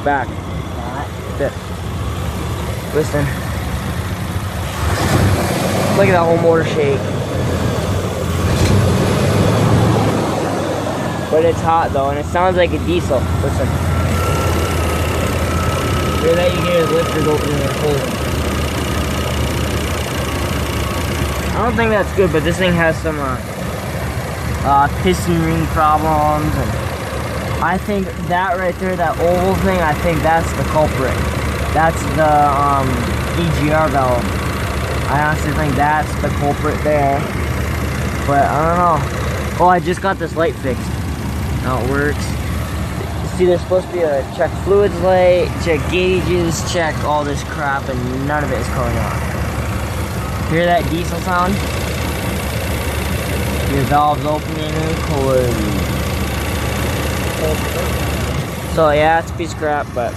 back. There. Listen. Look at that whole motor shake. But it's hot though, and it sounds like a diesel. Listen. Hear that? You hear his lifters opening and closing. I don't think that's good, but this thing has some piston ring problems, and I think that right there, that oval thing, I think that's the culprit. That's the EGR valve. I honestly think that's the culprit there, but I don't know. Oh, I just got this light fixed. Now it works. See, there's supposed to be a check fluids light, check gauges, check all this crap, and none of it is going on. Hear that diesel sound? Your valve's opening and closing. So yeah, it's a piece of crap, but